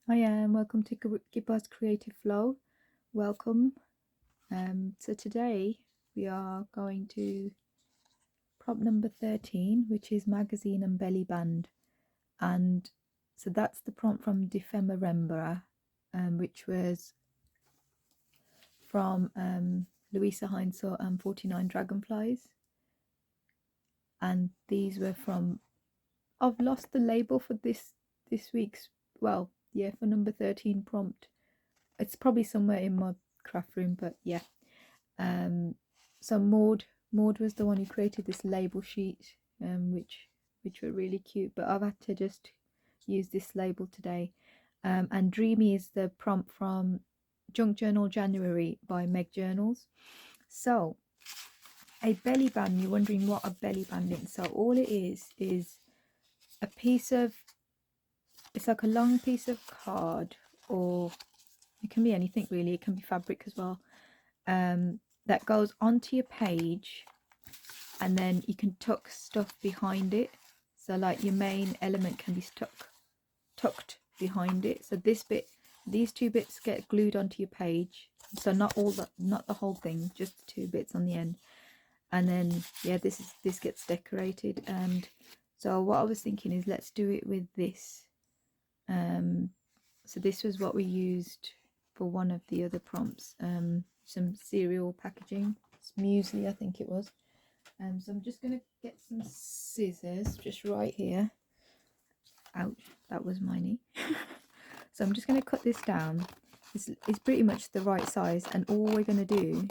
Hi, welcome to Gibba's Creative Flow. Welcome. So today we are going to prompt number 13, which is magazine and belly band. And so that's the prompt from ephemera, which was from Louisa Heinzel and 49 Dragonflies. And these were from, I've lost the label for this week's, well, yeah, for number 13 prompt. It's probably somewhere in my craft room, but yeah. So Maud was the one who created this label sheet, which were really cute, but I've had to just use this label today. And Dreamy is the prompt from Junk Journal January by Meg Journals. So a belly band, you're wondering what a belly band is. So all it is a piece of, it's like a long piece of card, or it can be anything really, it can be fabric as well, that goes onto your page, and then you can tuck stuff behind it. So like your main element can be tucked behind it. So this bit, these two bits get glued onto your page. So not the whole thing, just the two bits on the end. And then yeah, this gets decorated. And so what I was thinking is, let's do it with this. So this was what we used for one of the other prompts. Some cereal packaging, it's muesli I think it was. So I'm just going to get some scissors just right here. Ouch, that was my knee. So I'm just going to cut this down. It's pretty much the right size, and all we're going to do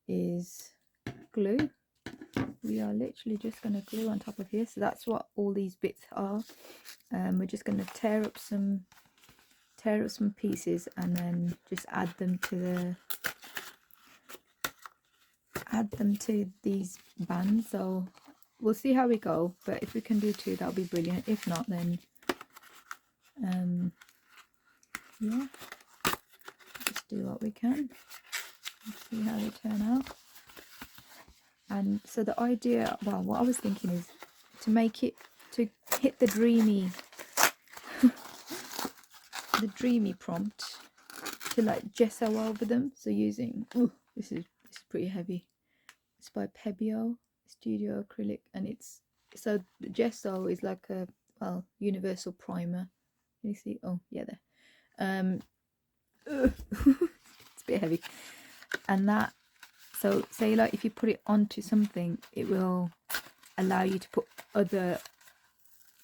is glue. We are literally just going to glue on top of here. So that's what all these bits are. We're just going to tear up some pieces and then just add them to these bands. So we'll see how we go, but if we can do two, that'll be brilliant. If not, then yeah, just do what we can and see how they turn out. And so the idea, well, what I was thinking is to make it, to hit the dreamy the dreamy prompt, to like gesso over them. So using, oh, this is pretty heavy. It's by Pebeo Studio Acrylic, and it's, so the gesso is like a, well, universal primer. Can you see? Oh yeah, there. It's a bit heavy. And that, so say like if you put it onto something, it will allow you to put other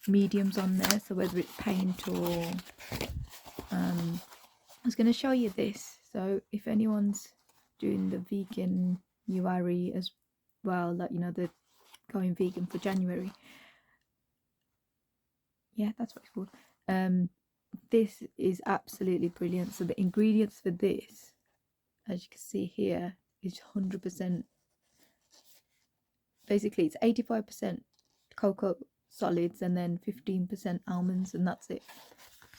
mediums on there, so whether it's paint or I was going to show you this. So if anyone's doing the vegan Nuari as well, like, you know, the going vegan for January, yeah, that's what it's called. This is absolutely brilliant. So the ingredients for this, as you can see here, is 100%, basically it's 85% cocoa solids and then 15% almonds, and that's it.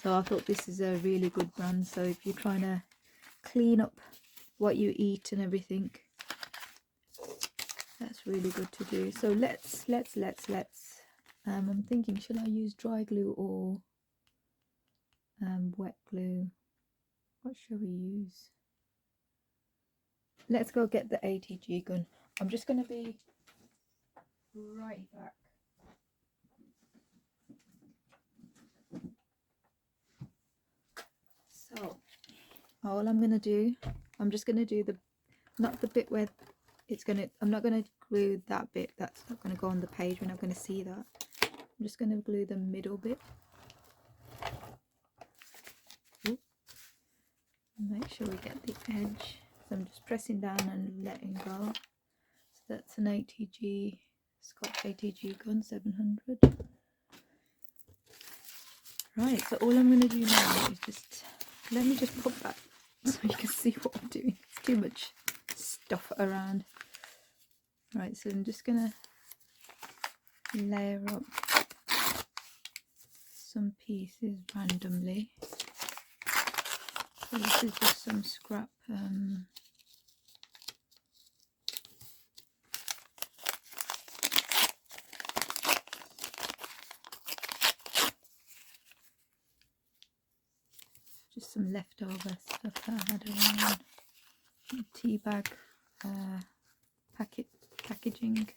So I thought this is a really good brand. So if you're trying to clean up what you eat and everything, that's really good to do. So let's I'm thinking, should I use dry glue or wet glue? What shall we use? Let's go get the ATG gun. I'm just going to be right back. So all I'm going to do, I'm just going to do the, not the bit where it's going to, I'm not going to glue that bit, that's not going to go on the page, we're not going to see that. I'm just going to glue the middle bit. Ooh. Make sure we get the edge. So I'm just pressing down and letting go. So that's an ATG, Scotch ATG gun 700. Right, so all I'm going to do now is just, let me just put that so you can see what I'm doing. It's too much stuff around. Right, so I'm just going to layer up some pieces randomly. So this is just some scrap just some leftover stuff that I had around. Tea bag packaging.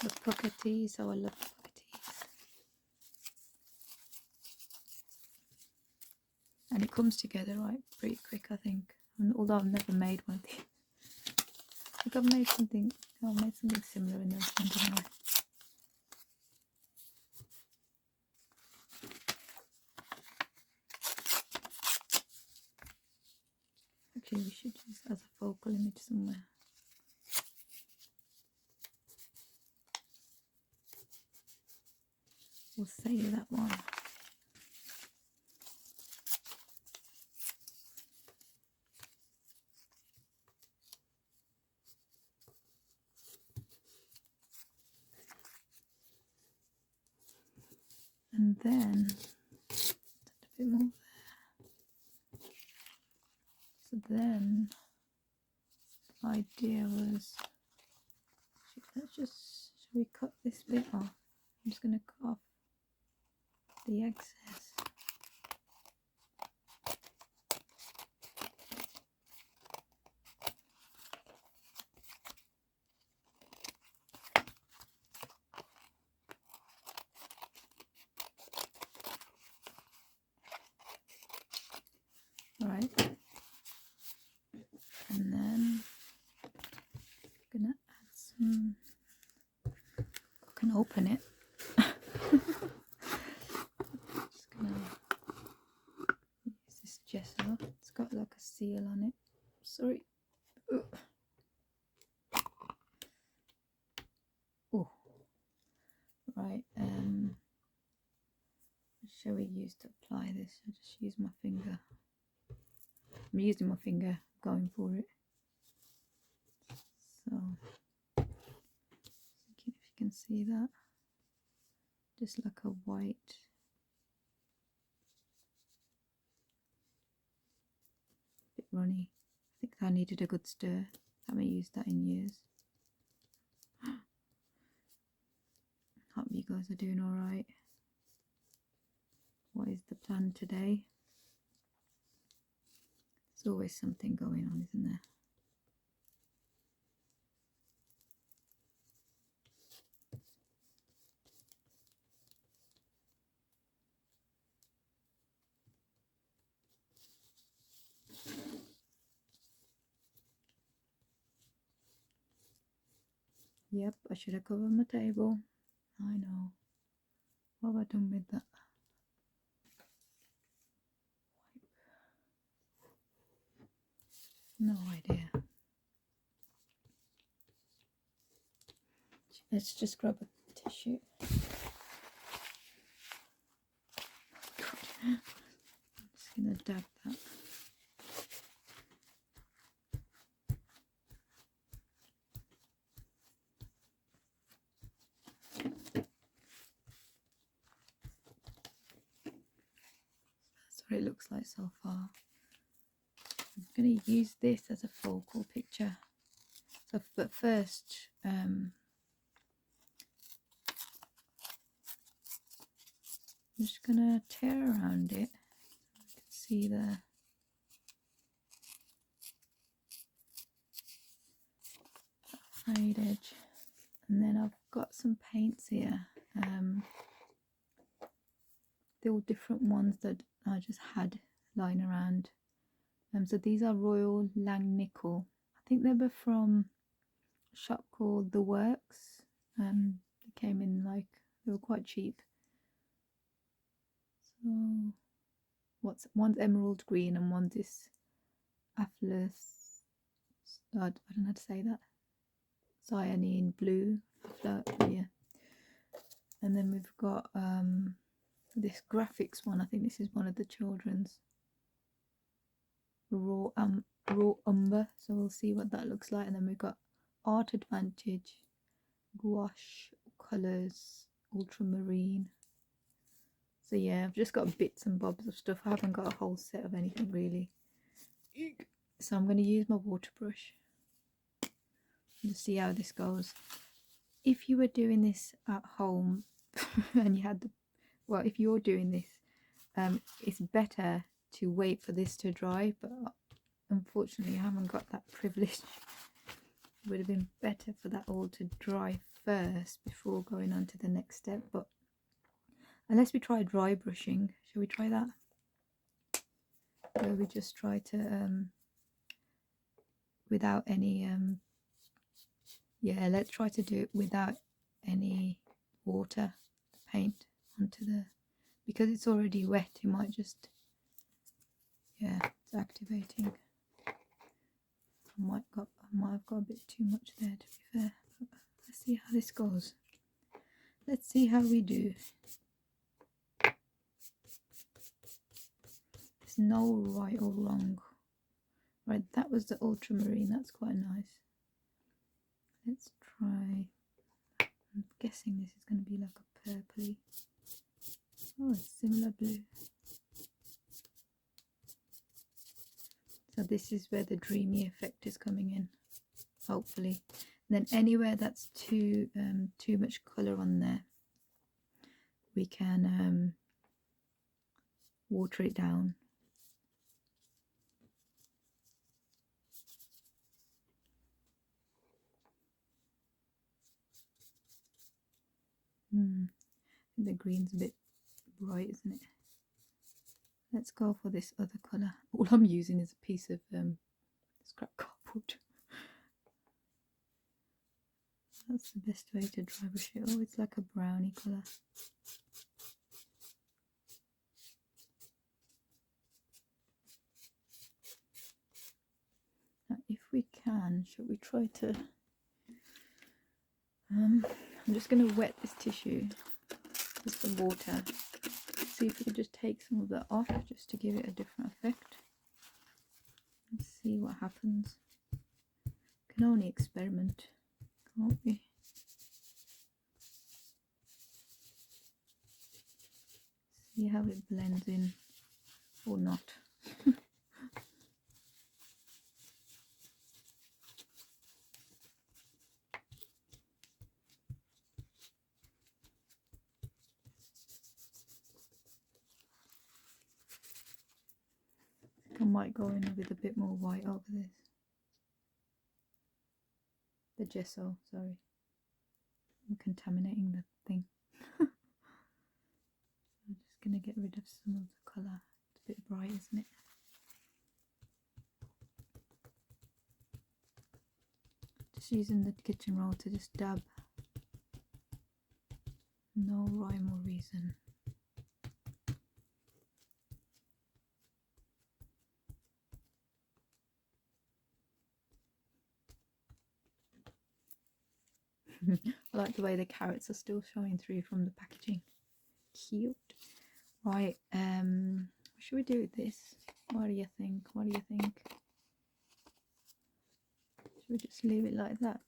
The pocket teas, so I love pocket teas. And it comes together pretty quick, I think. And although I've never made one of these. I think I've made something similar in the Scandinavia. Actually, we should use it as a focal image somewhere. We'll save that one. And then a bit more there. So then the idea was, shall we cut this bit off? I'm just going to cut off the excess. Alright, and then I'm gonna add some, I can open it. Just gonna use this gesso, it's got like a seal on it. Sorry. Oh, right, what shall we use to apply this? I'll just use my finger. I'm using my finger, going for it. So, if you can see that, just like a white. Bit runny. I think I needed a good stir. Haven't used that in years. Hope you guys are doing alright. What is the plan today? There's always something going on, isn't there? Yep, I should have covered my table. I know. What have I done with that? No idea. Let's just grab a tissue. I'm just gonna dab that. That's what it looks like so far. I'm going to use this as a focal picture. So, but first, I'm just going to tear around it. You can see the frayed edge. And then I've got some paints here. They're all different ones that I just had lying around. So these are Royal Langnickel. I think they were from a shop called The Works. They came in they were quite cheap. So one's emerald green and one's this Atlas. I don't know how to say that. Cyanine blue. Yeah. And then we've got this graphics one. I think this is one of the children's. Raw umber, so we'll see what that looks like. And then we've got Art Advantage, gouache colours, ultramarine. So yeah, I've just got bits and bobs of stuff. I haven't got a whole set of anything really. So I'm going to use my water brush and see how this goes. If you were doing this at home and you had if you're doing this, it's better to wait for this to dry, but unfortunately I haven't got that privilege. It would have been better for that all to dry first before going on to the next step, but unless we try dry brushing, shall we try that? Where we just try to without any yeah, let's try to do it without any water, the paint onto the, because it's already wet, it might just, yeah, it's activating. I might have got a bit too much there, to be fair. But let's see how this goes. Let's see how we do. There's no right or wrong. Right, that was the ultramarine, that's quite nice. Let's try, I'm guessing this is going to be like a purpley. Oh, it's similar blue. So this is where the dreamy effect is coming in, hopefully. And then anywhere that's too much colour on there, we can water it down. The green's a bit bright, isn't it? Let's go for this other colour. All I'm using is a piece of scrap cardboard. That's the best way to dry brush it. Oh, it's like a brownie colour. Now, if we can, should we try to... I'm just going to wet this tissue with some water. See if we can just take some of that off, just to give it a different effect. Let's see what happens. We can only experiment, can't we? See how it blends in or not. I might go in with a bit more white over this. The gesso, sorry. I'm contaminating the thing. I'm just going to get rid of some of the colour. It's a bit bright, isn't it? Just using the kitchen roll to just dab. No rhyme or reason. I like the way the carrots are still showing through from the packaging. Cute. Right, what should we do with this? What do you think? What do you think? Should we just leave it like that?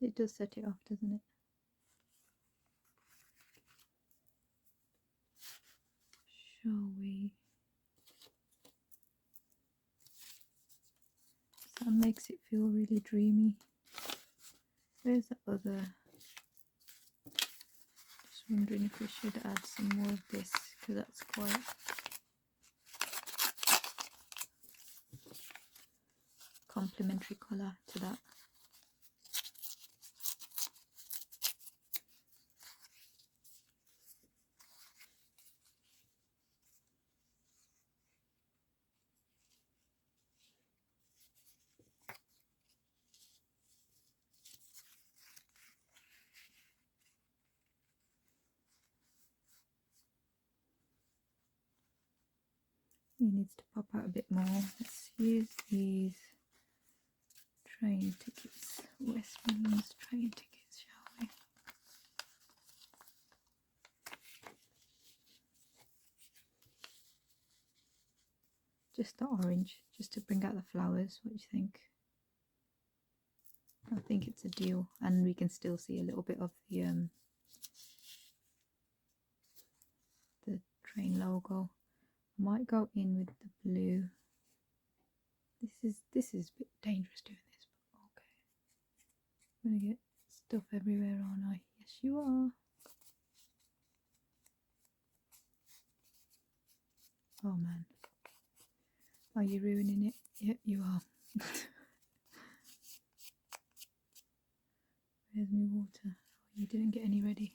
It does set it off, doesn't it? Shall we? That makes it feel really dreamy. Where's the other? Just wondering if we should add some more of this, because that's quite complementary colour to that. It needs to pop out a bit more. Let's use these train tickets, West Midlands train tickets, shall we? Just the orange, just to bring out the flowers. What do you think? I think it's a deal, and we can still see a little bit of the train logo. Might go in with the blue. This is a bit dangerous doing this, but okay. I'm gonna get stuff everywhere, aren't I? Yes, you are. Oh man. Are you ruining it? Yep, you are. Where's my water? Oh, you didn't get any ready.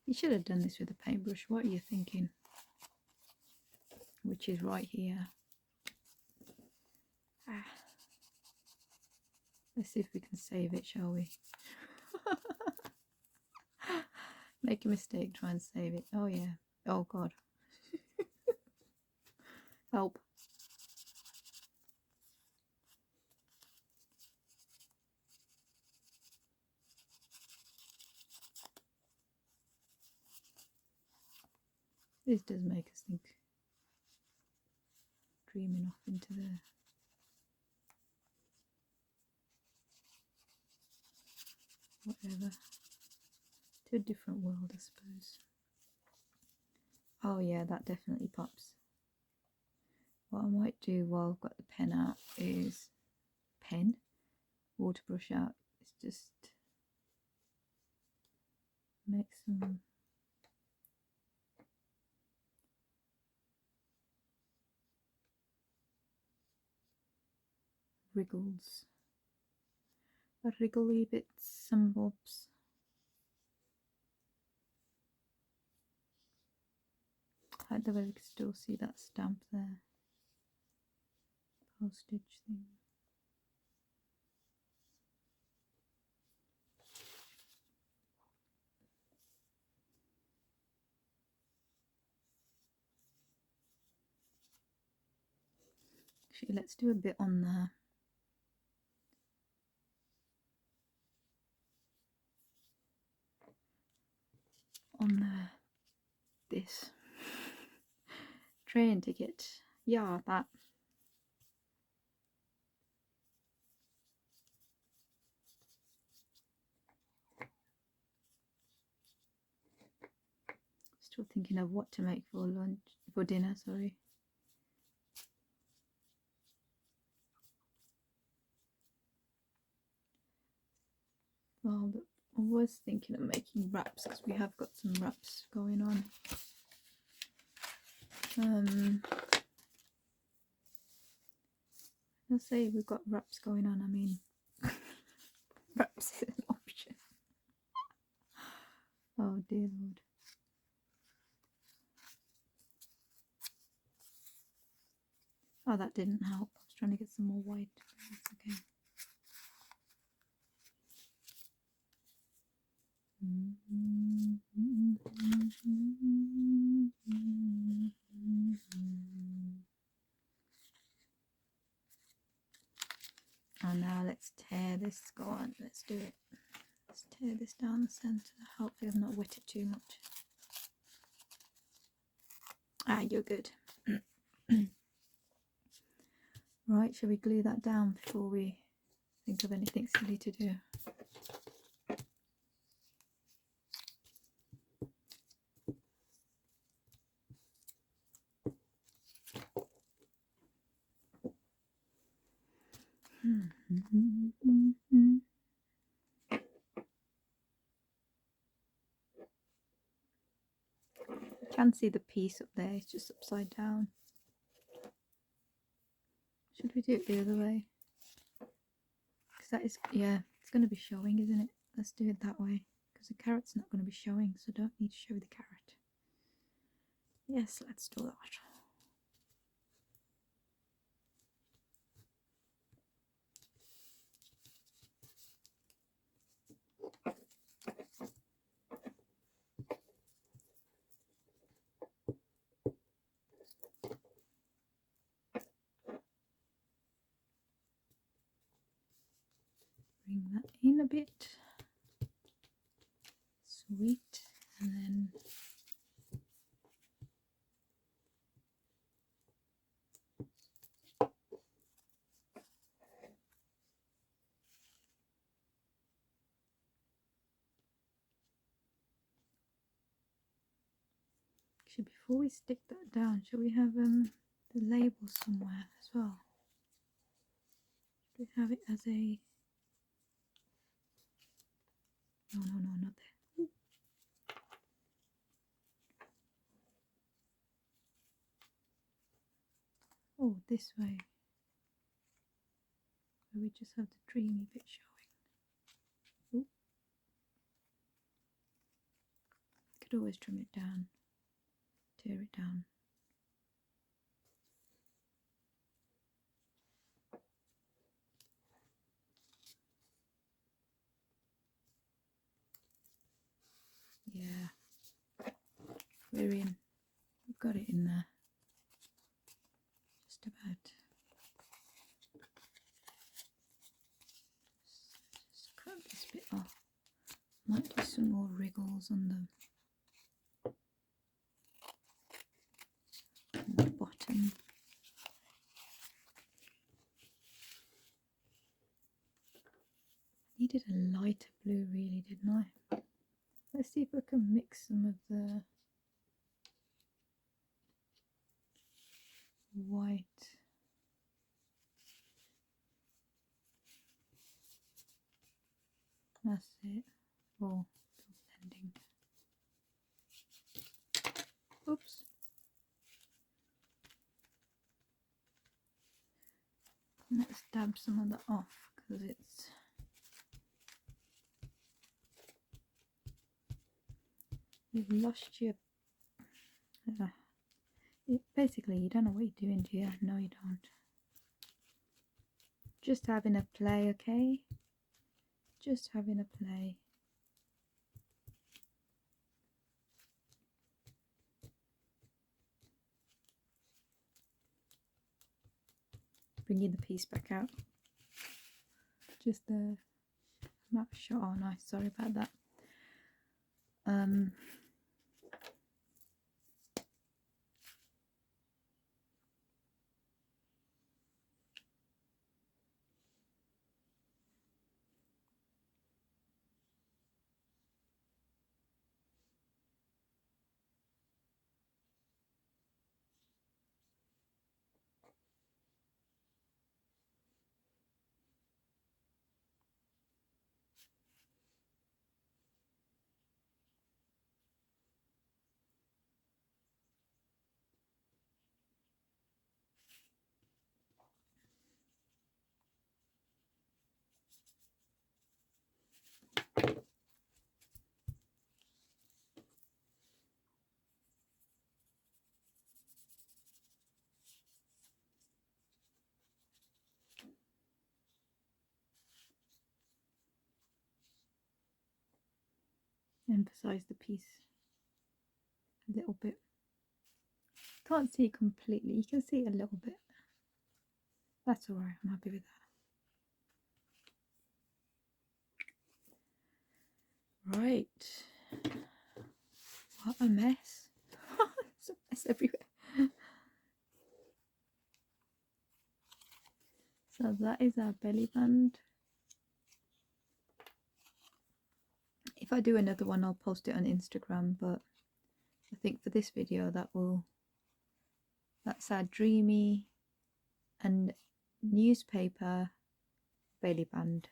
You should have done this with a paintbrush. What are you thinking? Which is right here. Ah. Let's see if we can save it, shall we? Make a mistake, try and save it. Oh yeah. Oh god. Help. This does make us think. Dreaming off into the whatever. To a different world, I suppose. Oh yeah, that definitely pops. What I might do while I've got the pen out is water brush out, is just make some wriggles, wriggly bits and bobs. I don't know whether we can still see that stamp there. Postage thing. Actually, let's do a bit on there. This. Train ticket. Yeah, that. Still thinking of what to make for lunch, for dinner, sorry. Well, I was thinking of making wraps because we have got some wraps going on. I'll say we've got wraps going on, I mean, wraps is an option. Oh dear Lord. Oh, that didn't help. I was trying to get some more white. That's okay. And now let's tear this. Go on, let's do it. Let's tear this down the centre. Hopefully I've not wet it too much. Ah, you're good. Right, shall we glue that down before we think of anything silly to do? You can see the piece up there, it's just upside down. Should we do it the other way? Because that is, yeah, it's going to be showing, isn't it? Let's do it that way, because the carrot's not going to be showing, so don't need to show the carrot. Yes, let's do that. Bring that in a bit. Sweet. And then actually, before we stick that down, shall we have the label somewhere as well? Should we have it as a No, no, no, not there. Ooh. Oh, this way. Where we just have the dreamy bit showing. Ooh. Could always trim it down, tear it down. Yeah, we're in. We've got it in there. Just about. Just cut this bit off. Might do some more wriggles on the bottom. Needed a lighter blue, really, didn't I? Let's see if I can mix some of the white. That's it. Oh, blending. Oops. Let's dab some of that off because it's you've lost your basically you don't know what you're doing, do you? No, you don't. Just having a play, okay? Just having a play. Bringing the piece back out. Just the map shot. Oh, nice. Sorry about that. Emphasize the piece a little bit. Can't see it completely. You can see it a little bit. That's alright. I'm happy with that. Right. What a mess. There's a mess everywhere. So that is our belly band. If I do another one, I'll post it on Instagram, but I think for this video that's our dreamy and newspaper belly band,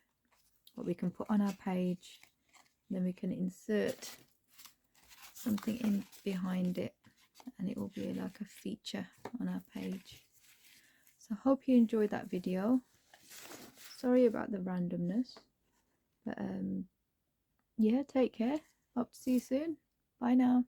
what we can put on our page. Then we can insert something in behind it and it will be like a feature on our page. So I hope you enjoyed that video. Sorry about the randomness, but yeah, take care. Hope to see you soon. Bye now.